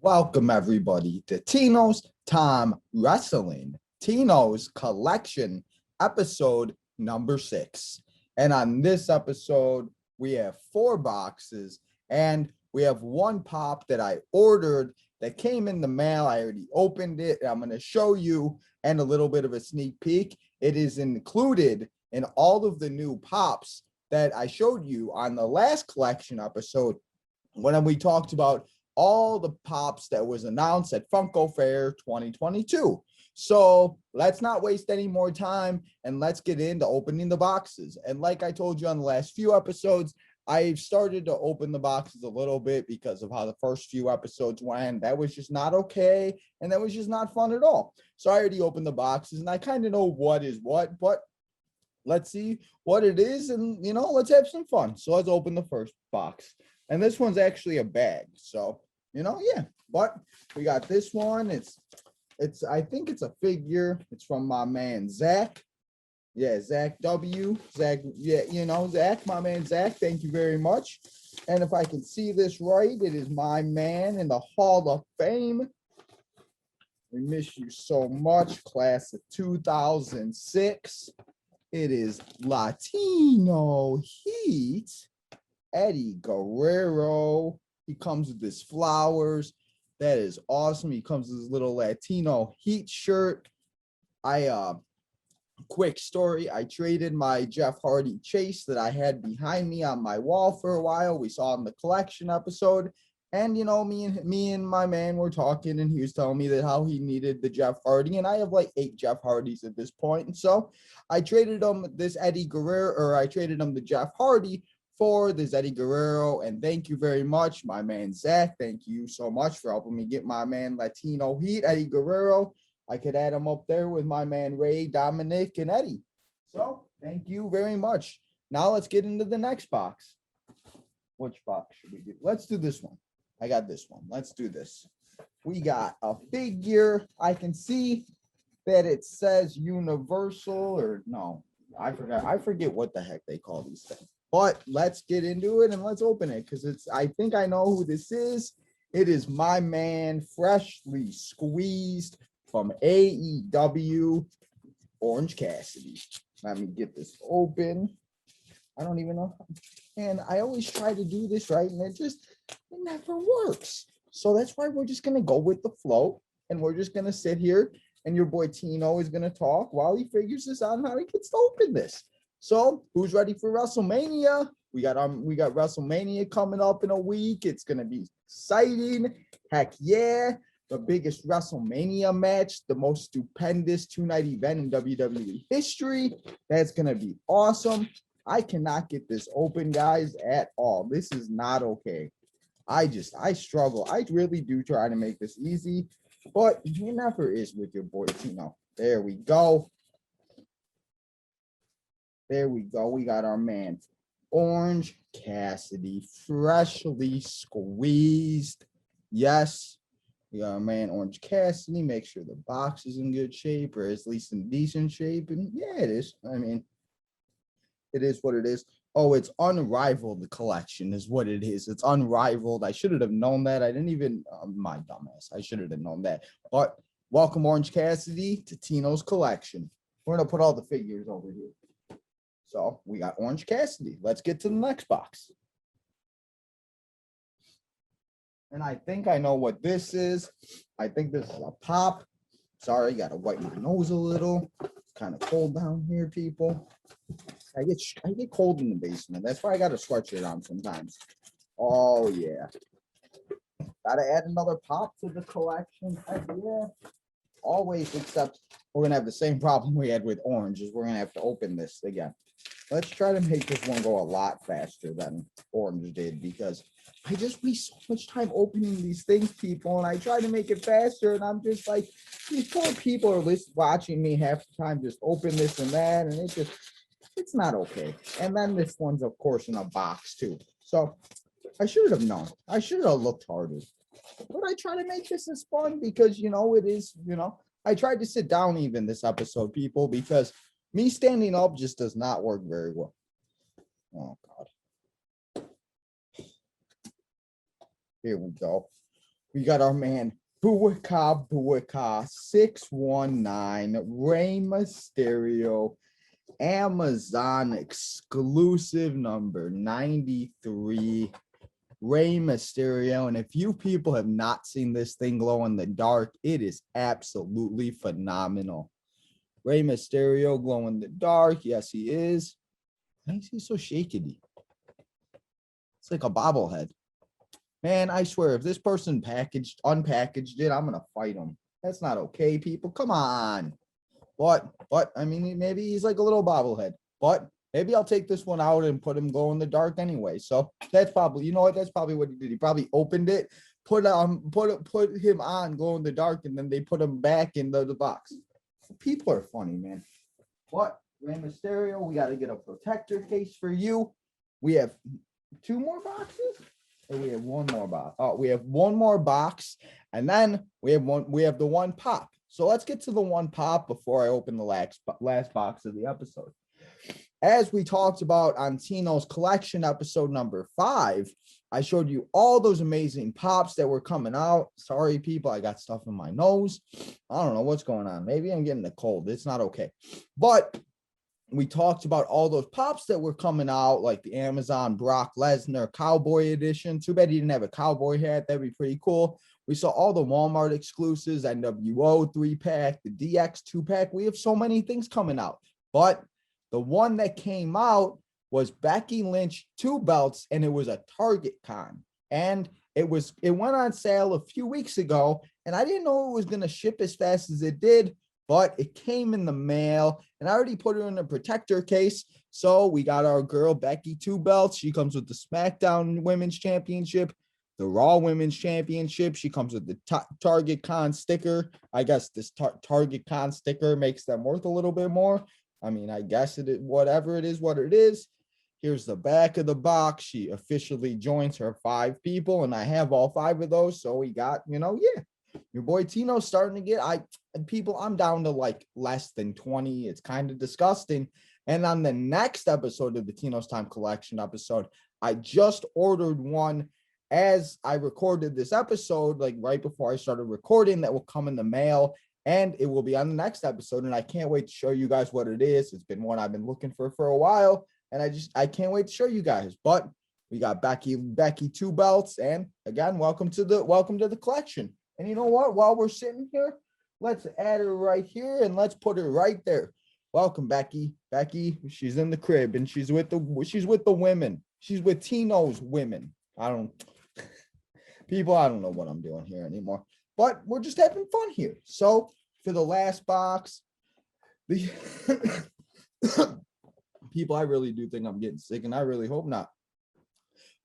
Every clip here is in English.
Welcome everybody to Tino's Time Wrestling, Tino's Collection, episode number 6. And on this episode, we have 4 boxes and we have one pop that I ordered that came in the mail. I already opened it. I'm going to show you and a little bit of a sneak peek. It is included in all of the new pops that I showed you on the last collection episode when we talked about all the pops that was announced at Funko Fair 2022. So let's not waste any more time and let's get into opening the boxes. And like I told you on the last few episodes, I've started to open the boxes a little bit because of how the first few episodes went. That was just not okay. And that was just not fun at all. So I already opened the boxes and I kind of know what is what, but let's see what it is. And, let's have some fun. So let's open the first box. And this one's actually a bag. So, yeah. But we got this one. I think it's a figure. It's from my man, Zach. Yeah, Zach W. Zach, yeah, Zach, my man, Zach. Thank you very much. And if I can see this right, it is my man in the Hall of Fame. We miss you so much. Class of 2006. It is Latino Heat. Eddie Guerrero. He comes with his flowers. That is awesome. He comes with his little Latino Heat shirt. Quick story. I traded my Jeff Hardy chase that I had behind me on my wall for a while. We saw in the collection episode. And, me and my man were talking, and he was telling me that how he needed the Jeff Hardy. And I have like 8 Jeff Hardys at this point. And so I traded him this Eddie Guerrero, or I traded him the Jeff Hardy for this Eddie Guerrero. And thank you very much, my man, Zach. Thank you so much for helping me get my man Latino Heat, Eddie Guerrero. I could add him up there with my man, Ray, Dominic, and Eddie. So thank you very much. Now let's get into the next box. Which box should we do? Let's do this one. I got this one. Let's do this. We got a figure. I can see that it says Universal, or no, I forgot. I forget what the heck they call these things. But let's get into it and let's open it because I think I know who this is. It is my man, freshly squeezed from AEW, Orange Cassidy. Let me get this open. I don't even know. And I always try to do this right, and it never works. So that's why we're just going to go with the flow, and we're just going to sit here, and your boy Tino is going to talk while he figures this out and how he gets to open this. So who's ready for WrestleMania? We got WrestleMania coming up in a week. It's going to be exciting. Heck yeah. The biggest WrestleMania match, the most stupendous 2-night event in WWE history. That's going to be awesome. I cannot get this open, guys, at all. This is not okay. I struggle. I really do try to make this easy, but it never is with your boy Tino. There we go. There we go. We got our man, Orange Cassidy, freshly squeezed. Yes, we got our man, Orange Cassidy. Make sure the box is in good shape, or at least in decent shape. And yeah, it is. I mean, it is what it is. Oh, it's unrivaled collection is what it is. It's unrivaled. I should have known that. I didn't even, my dumbass. I should have known that. But welcome, Orange Cassidy, to Tino's collection. We're going to put all the figures over here. So we got Orange Cassidy. Let's get to the next box. And I think I know what this is. I think this is a pop. Sorry, got to wipe my nose a little. It's kind of cold down here, people. I get cold in the basement. That's why I got a sweatshirt on sometimes. Oh, yeah. Got to add another pop to the collection. Heck yeah. Always, except we're going to have the same problem we had with Orange, is we're going to have to open this again. Let's try to make this one go a lot faster than Orange did, because I just waste so much time opening these things, people, and I try to make it faster, and I'm just like, these poor people are watching me half the time just open this and that, and it's not okay. And then this one's, of course, in a box, too. So I should have known. I should have looked harder. But I try to make this as fun because, it is, I tried to sit down even this episode, people, because me standing up just does not work very well. Oh, God. Here we go. We got our man PEACOCK 619, Rey Mysterio, Amazon exclusive number 93, Rey Mysterio. And if you people have not seen this thing glow in the dark, it is absolutely phenomenal. Rey Mysterio glow in the dark. Yes, he is. Why is he so shaky? It's like a bobblehead. Man, I swear, if this person unpackaged it, I'm gonna fight him. That's not okay, people. Come on. But I mean, maybe he's like a little bobblehead. But maybe I'll take this one out and put him glow in the dark anyway. So that's probably, you know what? That's probably what he did. He probably opened it, put him on glow in the dark, and then they put him back in the box. People are funny, man. But Rey Mysterio, we got to get a protector case for you. We have 2 more boxes. Or we have 1 more box. Oh, we have 1 more box, and then we have the 1 pop. So let's get to the 1 pop before I open the last box of the episode. As we talked about on Tino's collection episode number 5, I showed you all those amazing pops that were coming out. Sorry, people, I got stuff in my nose. I don't know what's going on. Maybe I'm getting a cold. It's not okay. But we talked about all those pops that were coming out, like the Amazon Brock Lesnar Cowboy Edition. Too bad he didn't have a cowboy hat. That'd be pretty cool. We saw all the Walmart exclusives, NWO 3-pack, the DX 2-pack. We have so many things coming out. But the one that came out was Becky Lynch 2 belts, and it was a Target con. And it went on sale a few weeks ago, and I didn't know it was going to ship as fast as it did. But it came in the mail, and I already put it in a protector case. So we got our girl Becky 2 belts. She comes with the SmackDown Women's Championship, the Raw Women's Championship. She comes with the Target Con sticker. I guess this Target Con sticker makes them worth a little bit more. I mean, I guess it is whatever it is, what it is. Here's the back of the box. She officially joins her 5 people, and I have all 5 of those. So we got, yeah. Your boy Tino's starting to get, I'm down to like less than 20. It's kind of disgusting. And on the next episode of the Tino's Time Collection episode, I just ordered one as I recorded this episode, like right before I started recording, that will come in the mail, and it will be on the next episode. And I can't wait to show you guys what it is. It's been one I've been looking for a while, and I can't wait to show you guys. But we got Becky 2 belts, and again, welcome to the collection. And you know what? While we're sitting here, let's add her right here, and let's put her right there. Welcome, Becky. Becky, she's in the crib, and she's with the women. She's with Tino's women. I don't know what I'm doing here anymore, but we're just having fun here. So for the last box, people, I really do think I'm getting sick, and I really hope not.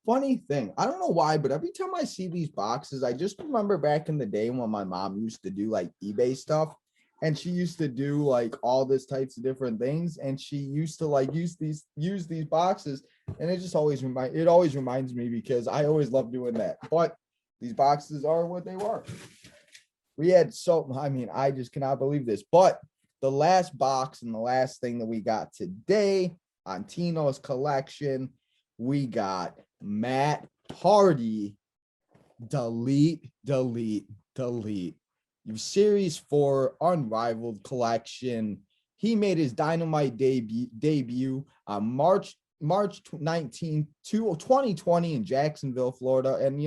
Funny thing, I don't know why, but every time I see these boxes, I just remember back in the day when my mom used to do like eBay stuff, and she used to do like all this types of different things, and she used to like use these boxes, and it just always reminds me, because I always love doing that. But these boxes are what they were. I just cannot believe this. But the last box and the last thing that we got today on Tino's collection, we got Matt Hardy, delete. Series 4 Unrivaled collection. He made his Dynamite debut on March 19th, 2020 in Jacksonville, Florida. And,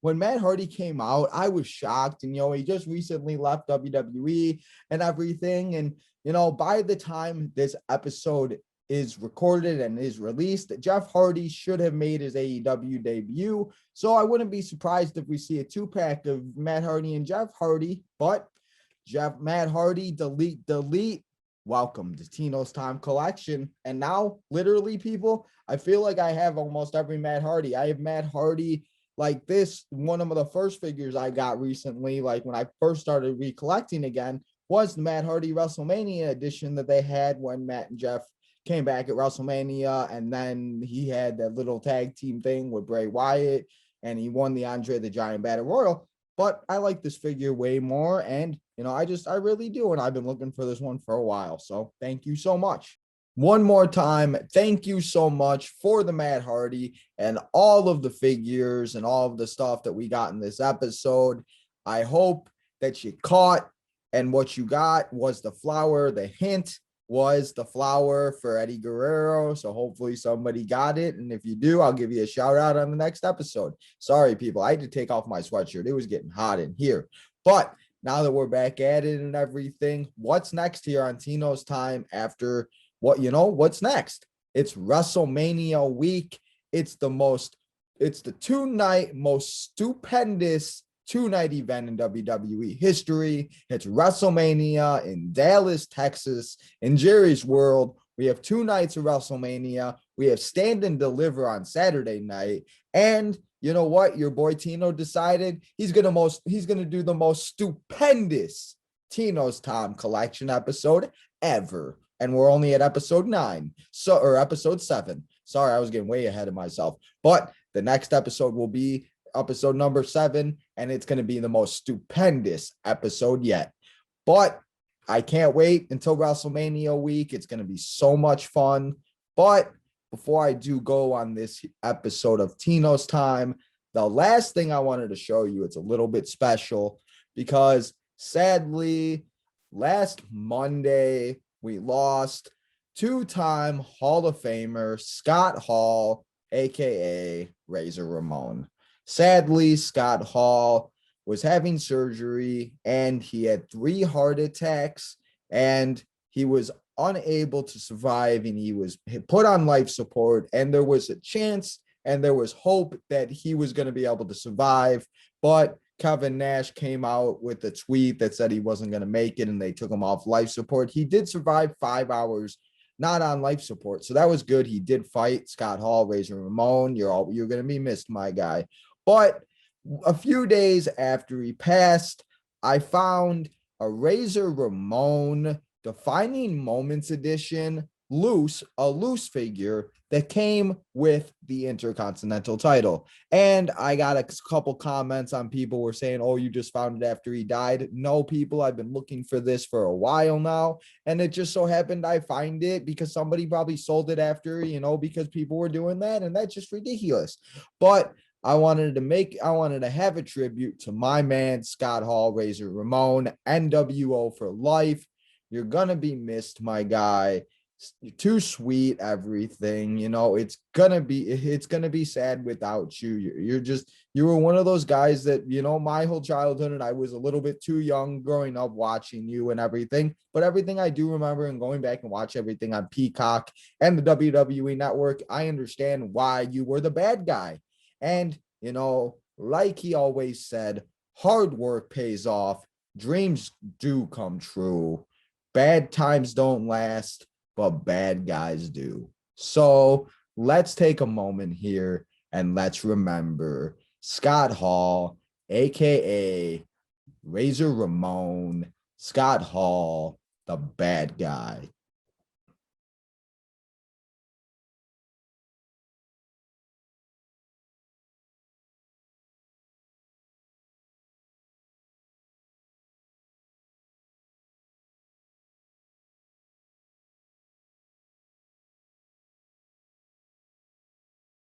when Matt Hardy came out, I was shocked. And, he just recently left WWE and everything. And, by the time this episode is recorded and is released, Jeff Hardy should have made his AEW debut. So I wouldn't be surprised if we see a 2-pack of Matt Hardy and Jeff Hardy. But Matt Hardy, delete. Welcome to Tino's Time Collection. And now, literally, people, I feel like I have almost every Matt Hardy. I have Matt Hardy like this. One of the first figures I got recently, like when I first started recollecting again, was the Matt Hardy WrestleMania edition that they had when Matt and Jeff came back at WrestleMania. And then he had that little tag team thing with Bray Wyatt, and he won the Andre the Giant Battle Royal. But I like this figure way more, and I really do, and I've been looking for this one for a while. So thank you so much. one more time, thank you so much for the Matt Hardy and all of the figures and all of the stuff that we got in this episode. I hope that you caught, and what you got was the flower. The hint was the flower for Eddie Guerrero. So hopefully somebody got it. And if you do, I'll give you a shout out on the next episode. Sorry, people. I had to take off my sweatshirt. It was getting hot in here. But now that we're back at it and everything, what's next here on Tino's Time after what's next? It's WrestleMania week. It's the 2-night most stupendous 2-night event in WWE history. It's WrestleMania in Dallas, Texas, in Jerry's World. We have 2 nights of WrestleMania. We have Stand and Deliver on Saturday night. And you know what? Your boy Tino decided he's gonna do the most stupendous Tino's Time collection episode ever. And we're only at episode 9, or episode 7. Sorry, I was getting way ahead of myself. But the next episode will be episode number 7, and it's going to be the most stupendous episode yet. But I can't wait until WrestleMania week. It's going to be so much fun. But before I do go on this episode of Tino's Time, the last thing I wanted to show you, it's a little bit special because sadly, last Monday, we lost 2-time Hall of Famer Scott Hall, a.k.a. Razor Ramon. Sadly, Scott Hall was having surgery and he had 3 heart attacks and he was unable to survive and he was put on life support, and there was a chance and there was hope that he was going to be able to survive, but Kevin Nash came out with a tweet that said he wasn't going to make it and they took him off life support. He did survive 5 hours not on life support, so that was good. He did fight. Scott Hall, Razor Ramon, you're going to be missed, my guy. But a few days after he passed, I found a Razor Ramon Defining Moments edition a loose figure that came with the Intercontinental title. And I got a couple comments on people were saying, oh, you just found it after he died. No, people, I've been looking for this for a while now. And it just so happened I find it because somebody probably sold it after, because people were doing that. And that's just ridiculous. But I wanted to have a tribute to my man, Scott Hall, Razor Ramon, NWO for life. You're going to be missed, my guy. You're too sweet, everything, it's gonna be sad without you. You were one of those guys that, my whole childhood, and I was a little bit too young growing up watching you and everything, but everything I do remember and going back and watch everything on Peacock and the WWE network, I understand why you were the bad guy. And, like he always said, hard work pays off. Dreams do come true. Bad times don't last, but bad guys do. So let's take a moment here and let's remember Scott Hall, a.k.a. Razor Ramon, Scott Hall, the bad guy.